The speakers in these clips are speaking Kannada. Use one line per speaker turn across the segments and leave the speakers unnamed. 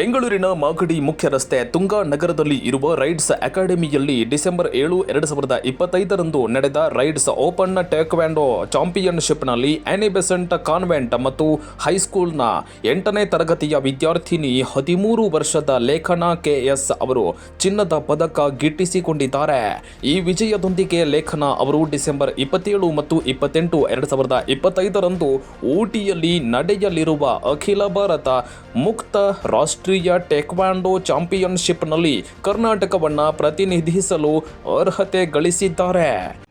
ಬೆಂಗಳೂರಿನ ಮಾಗಡಿ ಮುಖ್ಯ ರಸ್ತೆ ತುಂಗಾ ನಗರದಲ್ಲಿ ಇರುವ ರೈಡ್ಸ್ ಅಕಾಡೆಮಿಯಲ್ಲಿ ಡಿಸೆಂಬರ್ 7, 2025ರಂದು ನಡೆದ ರೈಡ್ಸ್ ಓಪನ್ ಟೇಕ್ವಾಂಡೋ ಚಾಂಪಿಯನ್ಶಿಪ್ನಲ್ಲಿ ಆನಿ ಬೆಸೆಂಟ್ ಕಾನ್ವೆಂಟ್ ಮತ್ತು ಹೈಸ್ಕೂಲ್ನ 8ನೇ ತರಗತಿಯ ವಿದ್ಯಾರ್ಥಿನಿ 13 ವರ್ಷದ ಲೇಖನ KS ಅವರು ಚಿನ್ನದ ಪದಕ ಗಿಟ್ಟಿಸಿಕೊಂಡಿದ್ದಾರೆ. ಈ ವಿಜಯದೊಂದಿಗೆ ಲೇಖನ ಅವರು ಡಿಸೆಂಬರ್ 27 ಮತ್ತು 28, 2025ರಂದು ಊಟಿಯಲ್ಲಿ ನಡೆಯಲಿರುವ ಅಖಿಲ ಭಾರತ ಮುಕ್ತ ರಾಷ್ಟ್ರೀಯ ಟೇಕ್ವಾಂಡೋ ಚಾಂಪಿಯನ್ಶಿಪ್ನಲ್ಲಿ ಕರ್ನಾಟಕವನ್ನ ಪ್ರತಿನಿಧಿಸಲು ಅರ್ಹತೆ ಗಳಿಸಿದ್ದಾರೆ.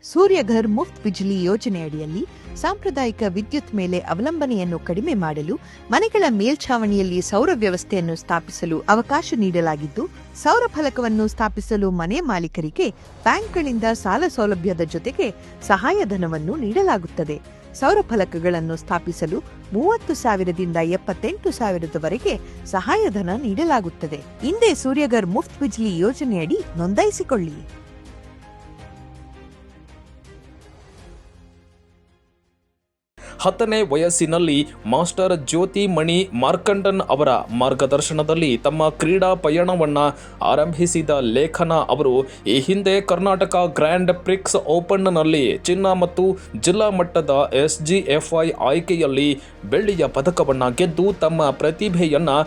ಸೂರ್ಯಘರ್ ಮುಫ್ತ್ ಬಿಜ್ಲಿ ಯೋಜನೆಯಡಿಯಲ್ಲಿ ಸಾಂಪ್ರದಾಯಿಕ ವಿದ್ಯುತ್ ಮೇಲೆ ಅವಲಂಬನೆಯನ್ನು ಕಡಿಮೆ ಮಾಡಲು ಮನೆಗಳ ಮೇಲ್ಛಾವಣಿಯಲ್ಲಿ ಸೌರ ವ್ಯವಸ್ಥೆಯನ್ನು ಸ್ಥಾಪಿಸಲು ಅವಕಾಶ ನೀಡಲಾಗಿದ್ದು, ಸೌರ ಫಲಕವನ್ನು ಸ್ಥಾಪಿಸಲು ಮನೆ ಮಾಲೀಕರಿಗೆ ಬ್ಯಾಂಕ್ಗಳಿಂದ ಸಾಲ ಸೌಲಭ್ಯದ ಜೊತೆಗೆ ಸಹಾಯಧನವನ್ನು ನೀಡಲಾಗುತ್ತದೆ. ಸೌರ ಫಲಕಗಳನ್ನು ಸ್ಥಾಪಿಸಲು 30,000ದಿಂದ 78,000ವರೆಗೆ ಸಹಾಯಧನ ನೀಡಲಾಗುತ್ತದೆ. ಹಿಂದೆ ಸೂರ್ಯಘರ್ ಮುಫ್ತ್ ಬಿಜ್ಲಿ ಯೋಜನೆಯಡಿ ನೋಂದಾಯಿಸಿಕೊಳ್ಳಿ.
10ನೇ ವಯಸ್ಸಿನಲ್ಲಿ ಮಾಸ್ಟರ್ ಜ್ಯೋತಿ ಮಣಿ ಮಾರ್ಕಂಡನ್ ಅವರ ಮಾರ್ಗದರ್ಶನದಲ್ಲಿ ತಮ್ಮ ಕ್ರೀಡಾ ಪಯಣವನ್ನು ಆರಂಭಿಸಿದ ಲೇಖನ ಅವರು ಈ ಹಿಂದೆ ಕರ್ನಾಟಕ ಗ್ರ್ಯಾಂಡ್ ಪ್ರಿಕ್ಸ್ ಓಪನ್ನಲ್ಲಿ ಚಿನ್ನ ಮತ್ತು ಜಿಲ್ಲಾ ಮಟ್ಟದ SGFI ಆಯ್ಕೆಯಲ್ಲಿ ಬೆಳ್ಳಿಯ ಪದಕವನ್ನು ಗೆದ್ದು ತಮ್ಮ ಪ್ರತಿಭೆಯನ್ನು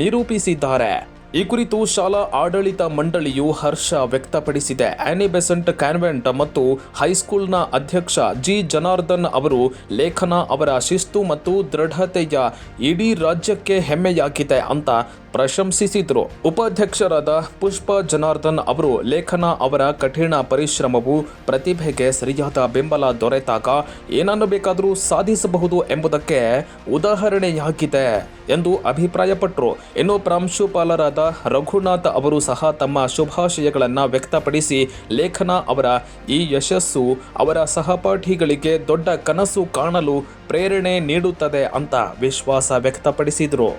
ನಿರೂಪಿಸಿದ್ದಾರೆ. ಈ ಕುರಿತು ಶಾಲಾ ಆಡಳಿತ ಮಂಡಳಿಯು ಹರ್ಷ ವ್ಯಕ್ತಪಡಿಸಿದೆ. ಆನಿ ಬೆಸೆಂಟ್ ಕಾನ್ವೆಂಟ್ ಮತ್ತು ಹೈಸ್ಕೂಲ್ನ ಅಧ್ಯಕ್ಷ G. ಜನಾರ್ದನ್ ಅವರು ಲೇಖನ ಅವರ ಶಿಸ್ತು ಮತ್ತು ದೃಢತೆಯ ಇಡೀ ರಾಜ್ಯಕ್ಕೆ ಹೆಮ್ಮೆಯಾಗಿದೆ ಅಂತ ಪ್ರಶಂಸಿಸಿದರು. ಉಪಾಧ್ಯಕ್ಷರಾದ ಪುಷ್ಪ ಜನಾರ್ದನ್ ಅವರು ಲೇಖನ ಅವರ ಕಠಿಣ ಪರಿಶ್ರಮವು ಪ್ರತಿಭೆಗೆ ಸರಿಯಾದ ಬೆಂಬಲ ದೊರೆತಾಗ ಏನನ್ನು ಬೇಕಾದರೂ ಸಾಧಿಸಬಹುದು ಎಂಬುದಕ್ಕೆ ಉದಾಹರಣೆಯಾಗಿದೆ ಎಂದು ಅಭಿಪ್ರಾಯಪಟ್ಟರು. ಇನ್ನು ಪ್ರಾಂಶುಪಾಲರಾದ ರಘುನಾಥ್ ಅವರು ಸಹ ತಮ್ಮ ಶುಭಾಶಯಗಳನ್ನು ವ್ಯಕ್ತಪಡಿಸಿ ಲೇಖನ ಅವರ ಈ ಯಶಸ್ಸು ಅವರ ಸಹಪಾಠಿಗಳಿಗೆ ದೊಡ್ಡ ಕನಸು ಕಾಣಲು ಪ್ರೇರಣೆ ನೀಡುತ್ತದೆ ಅಂತ ವಿಶ್ವಾಸ ವ್ಯಕ್ತಪಡಿಸಿದರು.